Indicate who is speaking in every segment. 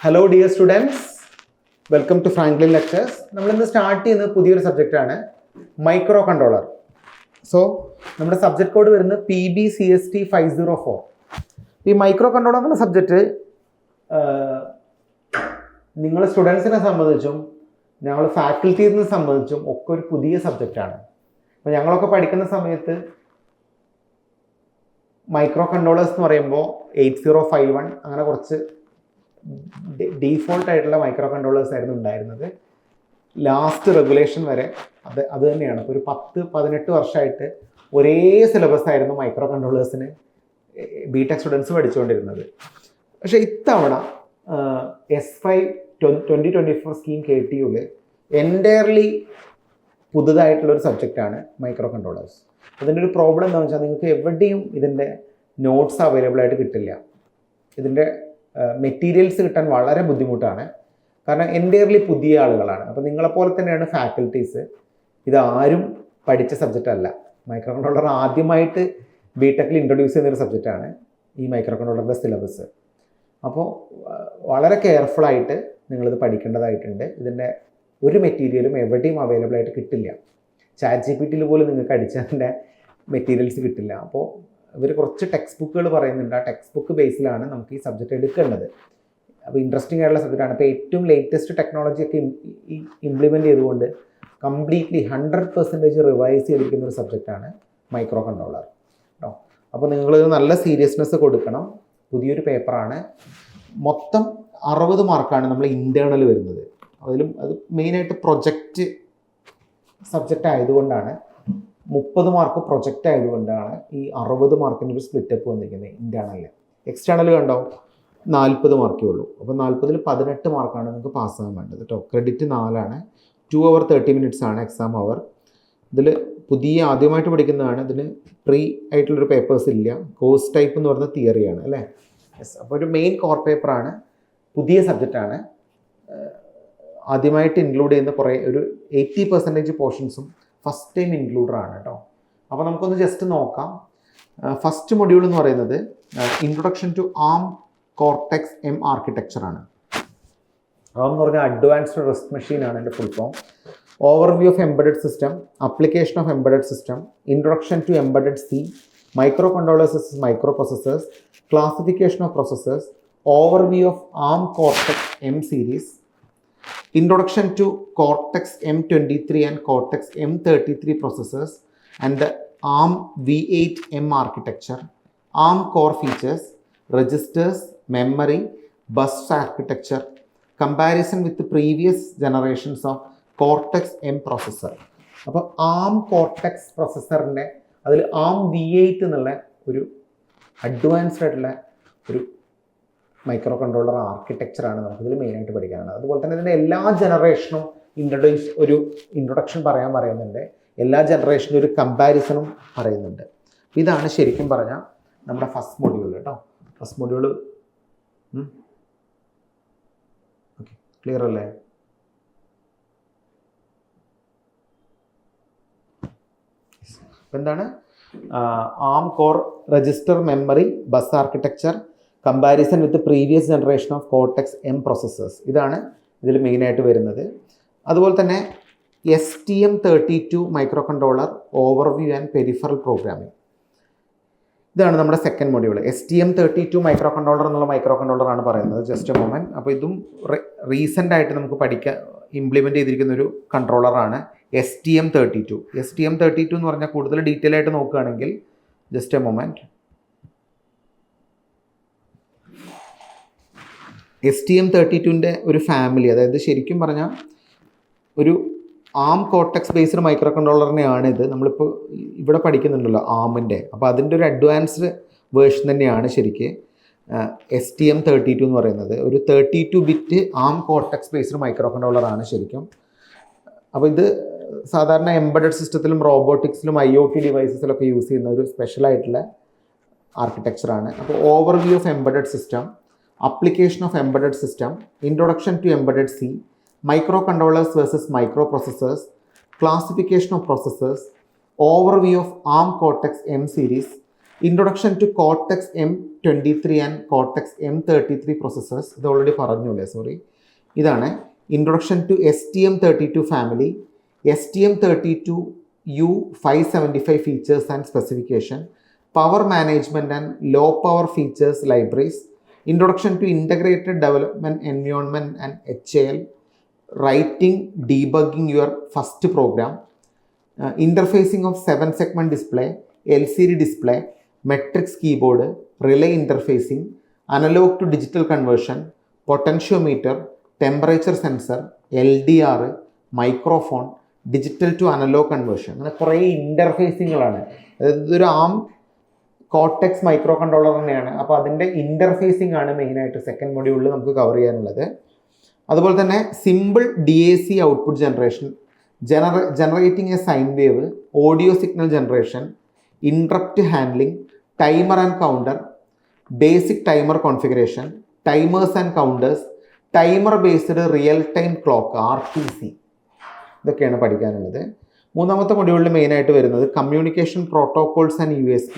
Speaker 1: Hello dear students, welcome to Franklin lectures. നമ്മളിന്ന് start ചെയ്യുന്നത് പുതിയൊരു സബ്ജക്റ്റാണ്, മൈക്രോ കൺട്രോളർ. സോ നമ്മുടെ സബ്ജക്ട് കോഡ് വരുന്നത് PBCST 504. ഈ മൈക്രോ കൺട്രോളർ എന്ന സബ്ജക്റ്റ് നിങ്ങൾ സ്റ്റുഡൻസിനെ സംബന്ധിച്ചും ഞങ്ങൾ ഫാക്കൽറ്റീസിനെ സംബന്ധിച്ചും ഒക്കെ ഒരു പുതിയ സബ്ജക്റ്റാണ്. അപ്പോൾ ഞങ്ങളൊക്കെ പഠിക്കുന്ന സമയത്ത് മൈക്രോ കൺട്രോളേഴ്സ് എന്ന് പറയുമ്പോൾ 8051 അങ്ങനെ കുറച്ച് ഡീഫോൾട്ട് ആയിട്ടുള്ള മൈക്രോ കൺട്രോളേഴ്സ് ആയിരുന്നു ഉണ്ടായിരുന്നത്. ലാസ്റ്റ് റെഗുലേഷൻ വരെ അത് തന്നെയാണ്. ഇപ്പോൾ ഒരു 10-18 വർഷമായിട്ട് ഒരേ സിലബസ് ആയിരുന്നു മൈക്രോ കൺട്രോളേഴ്സിന് ബിടെക് സ്റ്റുഡൻസ് പഠിച്ചുകൊണ്ടിരുന്നത്. പക്ഷേ ഇത്തവണ S5 2024 സ്കീം KTUവിൽ എൻറ്റയർലി പുതുതായിട്ടുള്ളൊരു സബ്ജക്റ്റാണ് മൈക്രോ കൺട്രോളേഴ്സ്. അതിൻ്റെ ഒരു പ്രോബ്ലം എന്താണെന്ന് വെച്ചാൽ നിങ്ങൾക്ക് എവിടെയും ഇതിൻ്റെ നോട്ട്സ് അവൈലബിൾ ആയിട്ട് കിട്ടില്ല. ഇതിൻ്റെ മെറ്റീരിയൽസ് കിട്ടാൻ വളരെ ബുദ്ധിമുട്ടാണ്. കാരണം എൻറ്റയർലി പുതിയ ആളുകളാണ്. അപ്പോൾ നിങ്ങളെപ്പോലെ തന്നെയാണ് ഫാക്കൽറ്റീസ്. ഇതാരും പഠിച്ച സബ്ജക്റ്റ് അല്ല. മൈക്രോ കൺട്രോളർ ആദ്യമായിട്ട് ബിടെക്കിൽ ഇൻട്രൊഡ്യൂസ് ചെയ്യുന്നൊരു സബ്ജക്റ്റാണ് ഈ മൈക്രോ കൺട്രോളറിൻ്റെ സിലബസ്. അപ്പോൾ വളരെ കെയർഫുള്ളായിട്ട് നിങ്ങളിത് പഠിക്കേണ്ടതായിട്ടുണ്ട്. ഇതിൻ്റെ ഒരു മെറ്റീരിയലും എവിടെയും അവൈലബിൾ ആയിട്ട് കിട്ടില്ല. ChatGPT പോലും നിങ്ങൾക്ക് അടിച്ചതിൻ്റെ മെറ്റീരിയൽസ് കിട്ടില്ല. അപ്പോൾ ഇവർ കുറച്ച് ടെക്സ്റ്റ് ബുക്കുകൾ പറയുന്നുണ്ട്. ആ ടെക്സ്റ്റ് ബുക്ക് ബേസിലാണ് നമുക്ക് ഈ സബ്ജക്റ്റ് എടുക്കേണ്ടത്. അപ്പോൾ ഇൻട്രസ്റ്റിംഗ് ആയിട്ടുള്ള സബ്ജക്റ്റാണ്. അപ്പോൾ ഏറ്റവും ലേറ്റസ്റ്റ് ടെക്നോളജിയൊക്കെ ഇംപ്ലിമെൻറ്റ് ചെയ്തുകൊണ്ട് കംപ്ലീറ്റ്ലി 100% റിവൈസ് ചെയ്തിരിക്കുന്ന ഒരു സബ്ജക്റ്റാണ് മൈക്രോ കൺട്രോളർ കേട്ടോ. അപ്പോൾ നിങ്ങൾ നല്ല സീരിയസ്നെസ് കൊടുക്കണം. പുതിയൊരു പേപ്പറാണ്. മൊത്തം 60 മാർക്കാണ് നമ്മൾ ഇൻറ്റേർണൽ വരുന്നത്. അതിലും അത് മെയിനായിട്ട് പ്രൊജക്റ്റ് സബ്ജക്റ്റ് ആയതുകൊണ്ടാണ്. 30 മാർക്ക് പ്രൊജക്റ്റ് ആയതുകൊണ്ടാണ് ഈ 60 മാർക്കിൻ്റെ ഒരു സ്പ്ലിറ്റപ്പ് വന്നിരിക്കുന്നത് ഇൻറ്റേർണലിൽ. എക്സ്റ്റേണൽ കണ്ടോ 40 മാർക്കേ ഉള്ളൂ. അപ്പോൾ 40-ൽ 18 മാർക്കാണ് നിങ്ങൾക്ക് പാസ്സാകാൻ വേണ്ടത് കേട്ടോ. ക്രെഡിറ്റ് 4 2 hour 30 minutes ആണ് എക്സാം അവർ. ഇതിൽ പുതിയ ആദ്യമായിട്ട് പഠിക്കുന്നതാണ്. ഇതിന് പ്രീ ആയിട്ടുള്ളൊരു പേപ്പേഴ്സ് ഇല്ല. കോഴ്സ് ടൈപ്പ് എന്ന് പറയുന്നത് തിയറിയാണ് അല്ലേ. യെസ്. അപ്പോൾ ഒരു മെയിൻ കോർ പേപ്പറാണ്. പുതിയ സബ്ജക്റ്റാണ്. ആദ്യമായിട്ട് ഇൻക്ലൂഡ് ചെയ്യുന്ന കുറേ ഒരു 80% പോർഷൻസും ഫസ്റ്റ് ടൈം ഇൻക്ലൂഡറാണ് കേട്ടോ. അപ്പോൾ നമുക്കൊന്ന് ജസ്റ്റ് നോക്കാം. ഫസ്റ്റ് മൊഡ്യൂൾ എന്ന് പറയുന്നത് introduction to ARM Cortex M ആർക്കിടെക്ചറാണ്. ARM എന്ന് പറഞ്ഞാൽ അഡ്വാൻസ്ഡ് റിസ്ക് മെഷീനാണ് എൻ്റെ full form. Overview of embedded system, application of embedded system, introduction to embedded C, micro controllers, micro processors, classification of processors, overview of ARM Cortex M series, introduction to Cortex M23 and Cortex M33 processors and the ARM V8 M architecture, ARM core features, registers, memory, bus architecture, comparison with the previous generations of Cortex M processor. അപ്പോൾ ARM Cortex processorൻ്റെ അതിൽ ARM V8 എന്നുള്ള ഒരു advanced ആയിട്ടുള്ള ഒരു micro controller ആർക്കിടെക്ചറാണ് നമുക്കിതിൽ മെയിനായിട്ട് പഠിക്കാനുള്ളത്. അതുപോലെ തന്നെ ഇതിൻ്റെ എല്ലാ ജനറേഷനും ഇൻട്രൊഡക്ഷൻ പറയുന്നുണ്ട്. എല്ലാ ജനറേഷനും ഒരു കമ്പാരിസണും പറയുന്നുണ്ട്. ഇതാണ് ശരിക്കും പറഞ്ഞാൽ നമ്മുടെ ഫസ്റ്റ് മൊഡ്യൂൾ കേട്ടോ. ഫസ്റ്റ് മൊഡ്യൂൾ ഓക്കെ, ക്ലിയർ അല്ലേ? എന്താണ് ARM core, register, memory, bus architecture, comparison with previous generation of cortex M processors, ഇതാണ് ഇതിൽ മെയിനായിട്ട് വരുന്നത്. അതുപോലെ തന്നെ STM32 micro controller, overview and peripheral programming, ഇതാണ് നമ്മുടെ second module. STM32 micro controller എന്നുള്ള മൈക്രോ കൺട്രോളറാണ് പറയുന്നത്. Just A moment. അപ്പോൾ ഇതും റീസെൻ്റ് ആയിട്ട് നമുക്ക് ഇംപ്ലിമെൻറ്റ് ചെയ്തിരിക്കുന്ന ഒരു കൺട്രോളറാണ് STM32. STM32 എന്ന് പറഞ്ഞാൽ കൂടുതൽ ഡീറ്റെയിൽ ആയിട്ട് നോക്കുകയാണെങ്കിൽ ജസ്റ്റ് എ മൊമെൻറ്റ്. STM32ൻ്റെ ഒരു ഫാമിലി, അതായത് ശരിക്കും പറഞ്ഞാൽ ഒരു ARM കോർട്ടെക്സ് ബേസ്ഡ് മൈക്രോ കൺട്രോളറിനെയാണ് ഇത് നമ്മളിപ്പോൾ ഇവിടെ പഠിക്കുന്നുണ്ടല്ലോ ARMൻ്റെ. അപ്പോൾ അതിൻ്റെ ഒരു അഡ്വാൻസ്ഡ് വേർഷൻ തന്നെയാണ് ശരിക്ക് STM32 എന്ന് പറയുന്നത്. ഒരു 32-bit ARM Cortex based micro കൺട്രോളറാണ് ശരിക്കും. അപ്പോൾ ഇത് സാധാരണ എംബഡഡ് സിസ്റ്റത്തിലും റോബോട്ടിക്സിലും IoT ഡിവൈസസിലൊക്കെ യൂസ് ചെയ്യുന്ന ഒരു സ്പെഷ്യലായിട്ടുള്ള ആർക്കിടെക്ചറാണ്. അപ്പോൾ overview of embedded system, application of embedded system, introduction to embedded C, microcontrollers versus microprocessors, classification of processors, overview of ARM Cortex M series, introduction to Cortex M23 and Cortex M33 processors, ഇത് already പറഞ്ഞൂല്ലേ, sorry. ഇതാണ് introduction to STM32 family, STM32U575 features and specification, power management and low power features libraries, introduction to integrated development environment and HAL, writing debugging your first program, interfacing of 7 segment display, LCD display, matrix keyboard, relay interfacing, analog to digital conversion, potentiometer, temperature sensor, LDR, microphone, digital to analog conversion, അങ്ങനെ കുറേ ഇൻ്റർഫേസിങ്ങുകളാണ്. അതായത് ഇതൊരു cortex micro controller തന്നെയാണ്. അപ്പോൾ അതിൻ്റെ interfacing ആണ് മെയിനായിട്ട് second മൊഡ്യൂളിൽ നമുക്ക് കവർ ചെയ്യാനുള്ളത്. അതുപോലെ തന്നെ simple DAC output generation, generating A sine wave, audio signal generation, interrupt handling, timer and counter, basic timer configuration, timers and counters, timer based real time clock RTC, ഇതൊക്കെയാണ് പഠിക്കാനുള്ളത്. മൂന്നാമത്തെ മൊഡ്യൂളിൽ മെയിനായിട്ട് വരുന്നത് കമ്മ്യൂണിക്കേഷൻ പ്രോട്ടോകോൾസ് ആൻഡ് USB,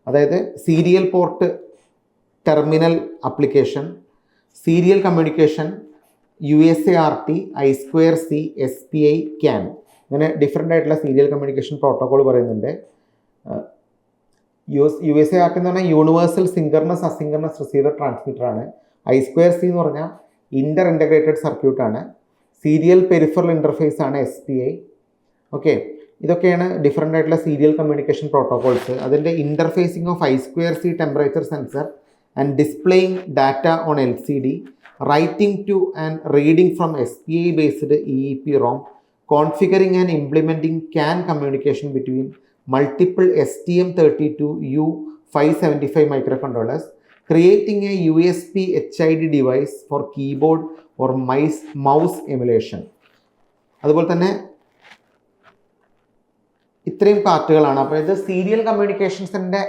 Speaker 1: അതായത് serial port terminal application, serial communication, USART, I2C, SPI, CAN, ഇങ്ങനെ different ആയിട്ടുള്ള serial communication protocol പറയുന്നുണ്ട്. USART എന്ന് പറഞ്ഞാൽ യൂണിവേഴ്സൽ സിങ്കർണസ് അസിങ്കർണസ് റിസീവർ ട്രാൻസ്മിറ്റർ ആണ്. I2C എന്ന് പറഞ്ഞാൽ ഇൻ്റർ ഇൻ്റഗ്രേറ്റഡ് സർക്യൂട്ടാണ്. സീരിയൽ പെരിഫറൽ ഇൻ്റർഫേസ് ആണ് SPI. ഓക്കെ, ഇതൊക്കെയാണ് ഡിഫറെൻ്റ് ആയിട്ടുള്ള സീരിയൽ കമ്മ്യൂണിക്കേഷൻ പ്രോട്ടോകോൾസ്. അതിൻ്റെ interfacing of I2C temperature sensor and displaying data on LCD, writing to and reading from SPI based EEPROM, configuring and implementing CAN communication between multiple STM32U575 microcontrollers, creating a USB HID device for keyboard or mouse emulation. അതുപോലെ തന്നെ ഇത്രയും പാർട്ടുകളാണ്. അപ്പോൾ ഇത് serial കമ്മ്യൂണിക്കേഷൻസിൻ്റെ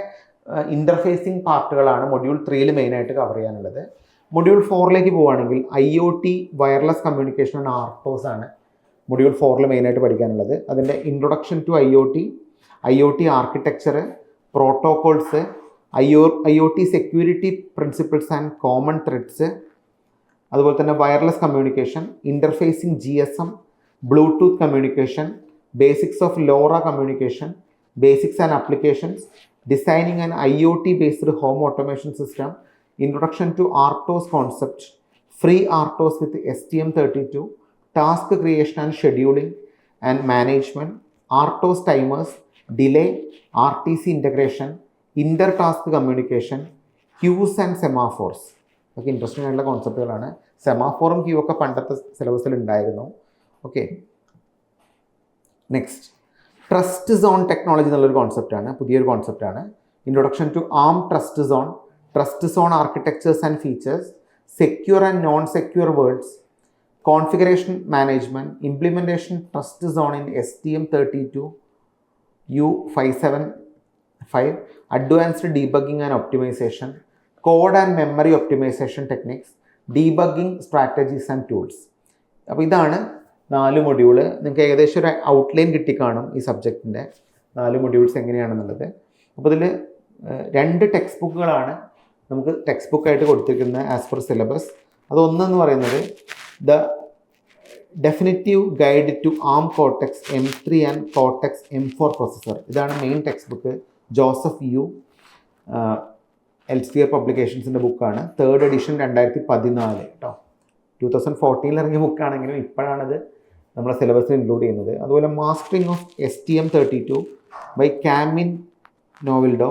Speaker 1: interfacing പാർട്ടുകളാണ് module 3 മെയിനായിട്ട് cover ചെയ്യാനുള്ളത്. മൊഡ്യൂൾ 4 പോവുകയാണെങ്കിൽ IoT wireless communication and RTOS ആണ് മൊഡ്യൂൾ 4 മെയിനായിട്ട് പഠിക്കാനുള്ളത്. അതിൻ്റെ introduction to IoT architecture, protocols, IoT security principles and common threads, അതുപോലെ തന്നെ wireless communication, interfacing GSM, bluetooth communication, basics of LoRa communication, basics and applications, designing and IoT based home automation system, introduction to RTOS concept, free RTOS with STM32, task creation and scheduling and management, RTOS timers, delay, RTC integration, inter-task communication, queues and semaphores. ഒക്കെ interesting ആയിട്ടുള്ള കോൺസെപ്റ്റുകളാണ്. സെമാഫോറും queue ഒക്കെ പണ്ടത്തെ സിലബസിൽ ഉണ്ടായിരുന്നു. Okay, next trust zone technology എന്നുള്ളൊരു കോൺസെപ്റ്റാണ്, പുതിയൊരു കോൺസെപ്റ്റാണ്. Introduction to trust zone, trust zone architectures and features, secure and non secure worlds, configuration management, implementation trust zone in STM32U575, advanced debugging and optimization, code and memory optimization techniques, debugging strategies and tools. അപ്പോൾ ഇതാണ് 4 module. നിങ്ങൾക്ക് ഏകദേശം ഒരു outline കിട്ടിക്കാണും ഈ സബ്ജക്റ്റിൻ്റെ 4 modules എങ്ങനെയാണെന്നുള്ളത്. അപ്പോൾ ഇതിൽ 2 text ബുക്കുകളാണ് നമുക്ക് ടെക്സ്റ്റ് ബുക്കായിട്ട് കൊടുത്തിരിക്കുന്ന ആസ് പെർ സിലബസ്. അതൊന്നെന്ന് പറയുന്നത് the definitive guide to Cortex M3 and Cortex M4 processor. ഇതാണ് main text book. Joseph Yiu, Elsevier പബ്ലിക്കേഷൻസിൻ്റെ ബുക്കാണ്. 3rd എഡിഷൻ 2014 കേട്ടോ. 2014 ഇറങ്ങിയ ബുക്കാണെങ്കിലും ഇപ്പോഴാണത് നമ്മുടെ സിലബസിൽ ഇൻക്ലൂഡ് ചെയ്യുന്നത്. അതുപോലെ mastering of STM32 by Carmine Noviello,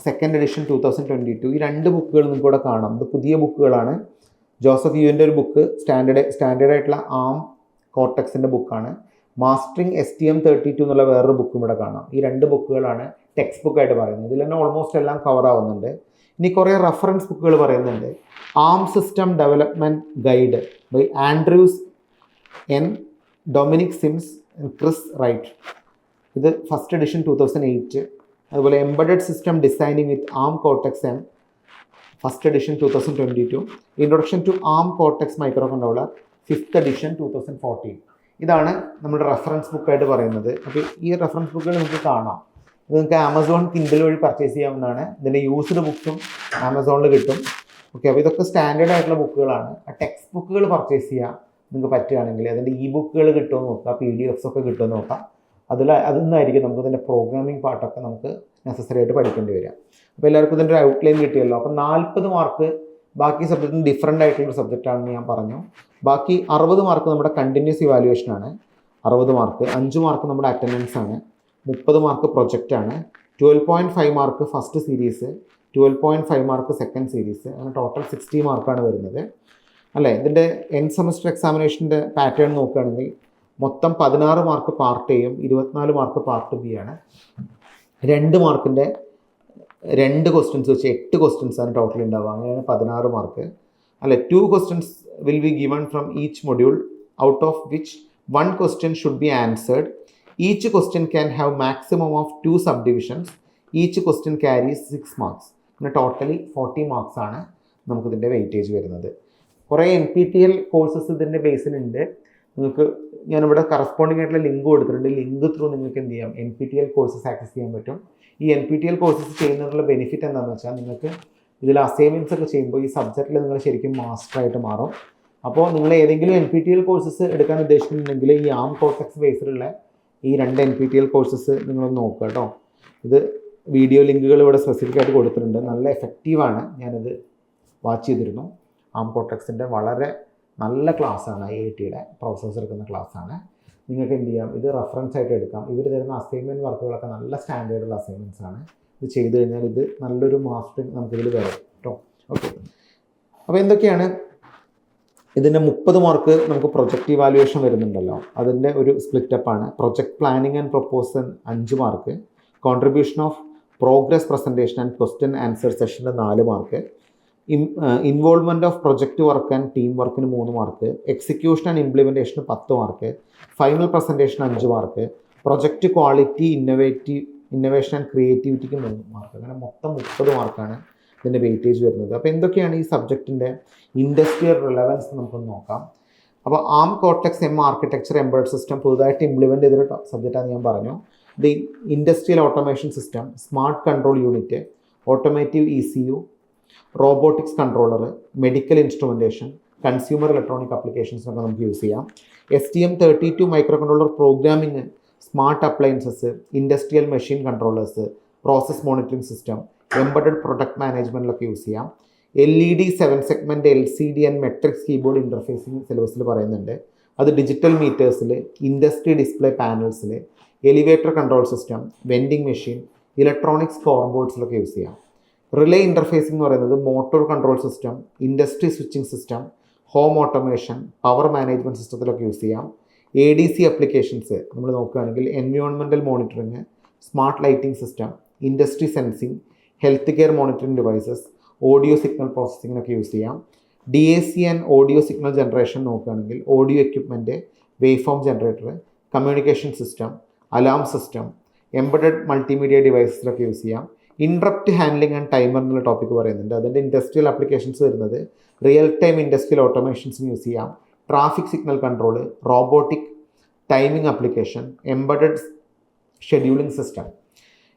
Speaker 1: 2nd edition 2022. ഈ 2 ബുക്കുകൾ നിങ്ങൾക്ക് ഇവിടെ കാണാം. ഇത് പുതിയ ബുക്കുകളാണ്. ജോസഫ് യുവിൻ്റെ ഒരു ബുക്ക് സ്റ്റാൻഡേർഡ് ആയിട്ടുള്ള കോർട്ടെക്സിൻ്റെ ബുക്കാണ്. മാസ്റ്ററിംഗ് STM32 എന്നുള്ള വേറൊരു ബുക്കും ഇവിടെ കാണാം. ഈ 2 ബുക്കുകളാണ് ടെക്സ്റ്റ് ബുക്കായിട്ട് പറയുന്നത്. ഇതിൽ തന്നെ ഓൾമോസ്റ്റ് എല്ലാം കവർ ആവുന്നുണ്ട്. ഇനി കുറേ റെഫറൻസ് ബുക്കുകൾ പറയുന്നുണ്ട്. System development guide by Andrews N, Dominic Sims, Chris Wright. ഇത് 1st എഡിഷൻ 2008. അതുപോലെ embedded system designing with Cortex M, 1st edition 2022. Introduction to Cortex micro controller, 5th edition 2014. ഇതാണ് നമ്മുടെ റെഫറൻസ് ബുക്കായിട്ട് പറയുന്നത്. അപ്പോൾ ഈ റെഫറൻസ് ബുക്കുകൾ നമുക്ക് കാണാം. ഇത് നിങ്ങൾക്ക് ആമസോൺ കിൻഡിൽ വഴി പർച്ചേസ് ചെയ്യാവുന്നതാണ്. ഇതിൻ്റെ യൂസ്ഡ് ബുക്സും ആമസോണിൽ കിട്ടും. ഓക്കെ, അപ്പോൾ ഇതൊക്കെ സ്റ്റാൻഡേർഡ് ആയിട്ടുള്ള ബുക്കുകളാണ്. ആ ടെക്സ്റ്റ് ബുക്കുകൾ പർച്ചേസ് ചെയ്യാൻ നിങ്ങൾക്ക് പറ്റുകയാണെങ്കിൽ അതിൻ്റെ ഇ ബുക്കുകൾ കിട്ടുമെന്ന് നോക്കുക, PDF ഒക്കെ കിട്ടുമെന്ന് നോക്കാം. അതിൽ നമുക്ക് ഇതിൻ്റെ പ്രോഗ്രാമിംഗ് പാർട്ടൊക്കെ നമുക്ക് നെസസറി ആയിട്ട് പഠിക്കേണ്ടി വരിക. അപ്പോൾ എല്ലാവർക്കും ഇതിൻ്റെ ഒരു ഔട്ട്ലൈൻ കിട്ടിയല്ലോ. അപ്പോൾ 40 മാർക്ക് ബാക്കി സബ്ജക്റ്റിന് ഡിഫറൻ്റ് ആയിട്ടുള്ള സബ്ജക്റ്റാണെന്ന് ഞാൻ പറഞ്ഞു. ബാക്കി 60 മാർക്ക് നമ്മുടെ കണ്ടിന്യൂസ് ഇവാലുവേഷനാണ്. 60 മാർക്ക്, 5 മാർക്ക് നമ്മുടെ അറ്റൻഡൻസ് ആണ്, 30 മാർക്ക് പ്രൊജക്റ്റാണ്, 12.5 mark first series, 12.5 mark second series, അങ്ങനെ ടോട്ടൽ 60 മാർക്കാണ് വരുന്നത് അല്ലേ. ഇതിൻ്റെ എൻഡ് സെമസ്റ്റർ എക്സാമിനേഷൻ്റെ പാറ്റേൺ നോക്കുകയാണെങ്കിൽ മൊത്തം 16 മാർക്ക് പാർട്ട് എയും 24 മാർക്ക് പാർട്ട് ബി ആണ്. 2 മാർക്കിൻ്റെ 2 ക്വസ്റ്റ്യൻസ് വെച്ച് 8 ക്വസ്റ്റ്യൻസ് ആണ് ടോട്ടൽ ഉണ്ടാവുക. അങ്ങനെയാണ് 16 മാർക്ക് അല്ലെ. 2 questions will be given from each module, out of which 1 question should be answered. Each question can have maximum of 2 subdivisions. Each question carries 6 marks. അങ്ങനെ totally 40 marks ആണ് നമുക്കിതിൻ്റെ weightage വരുന്നത്. കുറേ NPTEL courses ഇതിൻ്റെ ബേസിലുണ്ട്. നിങ്ങൾക്ക് ഞാനിവിടെ corresponding ആയിട്ടുള്ള link കൊടുത്തിട്ടുണ്ട്. ലിങ്ക് ത്രൂ നിങ്ങൾക്ക് എന്ത് ചെയ്യാം, NPTEL കോഴ്സസ് ആക്സസ് ചെയ്യാൻ പറ്റും. ഈ NPTEL കോഴ്സസ് ചെയ്യുന്നതിനുള്ള ബെനിഫിറ്റ് എന്താണെന്ന് വെച്ചാൽ നിങ്ങൾക്ക് ഇതിൽ അസൈൻമെൻറ്റ്സ് ഒക്കെ ചെയ്യുമ്പോൾ ഈ സബ്ജക്റ്റിൽ നിങ്ങൾ ശരിക്കും മാസ്റ്ററായിട്ട് മാറും. അപ്പോൾ നിങ്ങൾ ഏതെങ്കിലും NPTEL കോഴ്സസ് എടുക്കാൻ ഉദ്ദേശിക്കുന്നുണ്ടെങ്കിൽ ഈ ആം കോർട്ടെക്സ് ബേസിലുള്ള ഈ 2 NPTEL കോഴ്സസ് നിങ്ങളൊന്ന് നോക്കുക കേട്ടോ. ഇത് വീഡിയോ ലിങ്കുകൾ ഇവിടെ സ്പെസിഫിക് ആയിട്ട് കൊടുത്തിട്ടുണ്ട്. നല്ല എഫക്റ്റീവാണ്. ഞാനത് വാച്ച് ചെയ്തിരുന്നു. ആം കോർട്ടെക്സിൻ്റെ വളരെ നല്ല ക്ലാസ്സാണ്. IITയുടെ പ്രൊഫസേഴ്സ് എടുക്കുന്ന ക്ലാസ്സാണ്. നിങ്ങൾക്ക് എന്ത് ചെയ്യാം, ഇത് റെഫറൻസ് ആയിട്ട് എടുക്കാം. ഇവർ തരുന്ന അസൈൻമെൻറ്റ് വർക്കുകളൊക്കെ നല്ല സ്റ്റാൻഡേർഡുള്ള അസൈൻമെൻറ്റ്സ് ആണ്. ഇത് ചെയ്ത് കഴിഞ്ഞാൽ ഇത് നല്ലൊരു മാസ്റ്ററിങ് നമുക്കിതിൽ വരും കേട്ടോ. ഓക്കെ, അപ്പോൾ എന്തൊക്കെയാണ് ഇതിൻ്റെ 30 മാർക്ക് നമുക്ക് പ്രൊജക്റ്റ് ഇവാലുവേഷൻ വരുന്നുണ്ടല്ലോ, അതിൻ്റെ ഒരു സ്പ്ലിറ്റപ്പാണ്. Project planning and proposal 5 mark, contribution of progress presentation and question answer സെഷന് 4 mark, involvement of project work and team വർക്കിന് 3 മാർക്ക്, എക്സിക്യൂഷൻ ആൻഡ് ഇംപ്ലിമെൻറ്റേഷന് 10 mark, final presentation 5 mark, project quality innovation and ക്രിയേറ്റിവിറ്റിക്ക് 3 mark. അങ്ങനെ മൊത്തം 30 മാർക്കാണ് ഇതിൻ്റെ weightage വരുന്നത്. അപ്പോൾ എന്തൊക്കെയാണ് ഈ സബ്ജക്റ്റിൻ്റെ ഇൻഡസ്ട്രിയൽ റിലവൻസ് നമുക്കൊന്ന് നോക്കാം. അപ്പോൾ ARM cortex architecture embedded system പുതുതായിട്ട് ഇംപ്ലിമെൻറ്റ് ചെയ്തൊരു സബ്ജക്റ്റാണെന്ന് ഞാൻ പറഞ്ഞു. The industrial automation system, smart control unit, automotive ECU, robotics controller, medical instrumentation, consumer electronic ആപ്ലിക്കേഷൻസൊക്കെ നമുക്ക് യൂസ് ചെയ്യാം. STM32 micro controller programming, smart appliances, industrial machine controllers, process monitoring system, embedded product മാനേജ്മെൻറ്റിലൊക്കെ use ചെയ്യാം. LED 7 segment LCD and matrix keyboard interfacing സിലബസിൽ പറയുന്നുണ്ട്. അത് digital മീറ്റേഴ്സിൽ, industry display പാനൽസിൽ, elevator control system, vending machine, electronic score ബോർഡ്സിലൊക്കെ use ചെയ്യാം. Relay interfacing എന്ന് പറയുന്നത് motor control system, industry switching system, home automation, power management സിസ്റ്റത്തിലൊക്കെ യൂസ് ചെയ്യാം. ADC അപ്ലിക്കേഷൻസ് നമ്മൾ നോക്കുകയാണെങ്കിൽ environmental monitoring, smart lighting system, industry sensing, health care monitoring devices, audio signal പ്രോസസ്സിങ്ങിനൊക്കെ use ചെയ്യാം. DAC and audio signal generation നോക്കുകയാണെങ്കിൽ audio equipment, waveform generator, communication system, alarm system, embedded multimedia ഡിവൈസസിലൊക്കെ use ചെയ്യാം. Interrupt handling and timer എന്നുള്ള topic പറയുന്നുണ്ട്. അതിൻ്റെ industrial applications വരുന്നത് real time industrial ഓട്ടോമേഷൻസിന് യൂസ് ചെയ്യാം. Traffic signal control, robotic timing application, embedded scheduling system.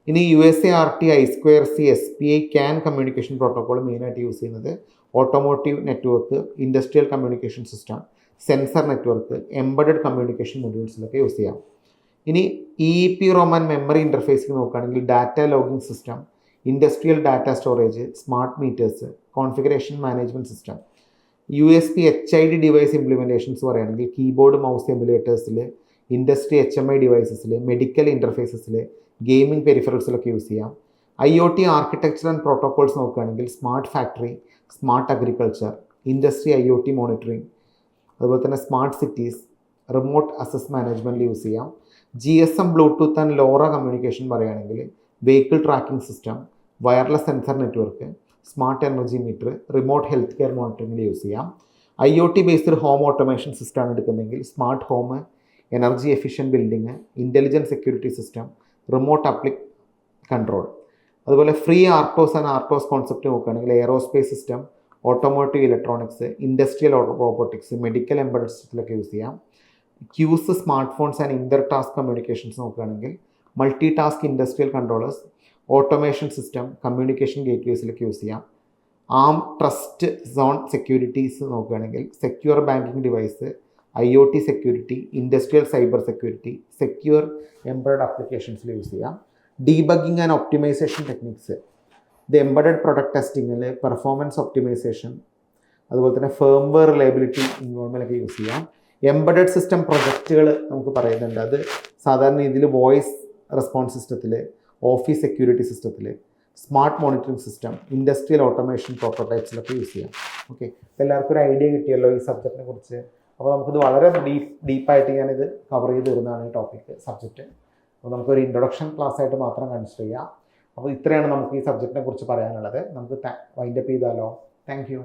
Speaker 1: ഇനി USART, I2C, SPI, CAN communication protocol മെയിനായിട്ട് യൂസ് ചെയ്യുന്നത് automotive network, industrial communication system, sensor network, embedded communication മൊഡ്യൂൾസിലൊക്കെ use ചെയ്യാം. ഇനി EEPROM and memory interfacing നോക്കുകയാണെങ്കിൽ data logging system, industrial data storage, smart meters, configuration management system. USB HID device implementations പറയുകയാണെങ്കിൽ keyboard mouse എമുലേറ്റേഴ്സിൽ, industry HMI ഡിവൈസസിൽ, medical ഇൻ്റർഫേസസിൽ, gaming പെരിഫറൽസിലൊക്കെ use ചെയ്യാം. IoT architecture and protocols നോക്കുകയാണെങ്കിൽ smart factory, smart agriculture, industry IoT monitoring, അതുപോലെ തന്നെ smart cities, remote access മാനേജ്മെൻറ്റിൽ use ചെയ്യാം. GSM, Bluetooth and LoRa communication പറയുകയാണെങ്കിൽ vehicle tracking system, wireless sensor network, smart energy meter, remote health care മോണിറ്ററിംഗിൽ use ചെയ്യാം. IoT based home automation സിസ്റ്റമാണ് എടുക്കുന്നതെങ്കിൽ smart home, energy efficient building, intelligent security system, remote അപ്ലിക് control. അതുപോലെ free RTOS and ആർട്ടോസ് concept നോക്കുകയാണെങ്കിൽ aerospace system, automotive electronics, industrial robotics, medical embedded സിസ്റ്റത്തിലൊക്കെ use ചെയ്യാം. Queues, smart phones and inter task communications നോക്കുകയാണെങ്കിൽ multi task industrial controllers, automation system, communication ഗേറ്റ്വേസിലൊക്കെ use ചെയ്യാം. ARM trust zone securities നോക്കുകയാണെങ്കിൽ secure banking device, IoT security, industrial cyber security, secure embedded ആപ്ലിക്കേഷൻസിൽ use ചെയ്യാം. Debugging and optimisation techniques, ഇത് embedded product ടെസ്റ്റിങ്ങിൽ performance optimisation, അതുപോലെ തന്നെ firmware reliability ഇൻവോൾവ്മെൻറ്റൊക്കെ യൂസ് ചെയ്യാം. എംബഡഡ് സിസ്റ്റം പ്രൊജക്റ്റുകൾ നമുക്ക് പറയുന്നുണ്ട്. അത് സാധാരണ രീതിയിൽ വോയിസ് റെസ്പോൺസ് സിസ്റ്റത്തിൽ, ഓഫീസ് സെക്യൂരിറ്റി സിസ്റ്റത്തിൽ, smart monitoring system, industrial automation പ്രോട്ടോടൈപ്സിലൊക്കെ യൂസ് ചെയ്യാം. ഓക്കെ, അപ്പോൾ എല്ലാവർക്കും ഒരു ഐഡിയ കിട്ടിയല്ലോ ഈ സബ്ജക്റ്റിനെ കുറിച്ച്. അപ്പോൾ നമുക്കിത് വളരെ ഡീപ്പായിട്ട് ഞാനിത് കവർ ചെയ്ത് വരുന്നതാണ് ഈ ടോപ്പിക്ക് സബ്ജക്റ്റ്. അപ്പോൾ നമുക്കൊരു ഇൻട്രൊഡക്ഷൻ ക്ലാസ് ആയിട്ട് മാത്രം കൺസിഡർ ചെയ്യാം. അപ്പോൾ ഇത്രയാണ് നമുക്ക് ഈ സബ്ജക്റ്റിനെ കുറിച്ച് പറയാനുള്ളത്. നമുക്ക് വൈൻഡപ്പ് ചെയ്താലോ? Thank you.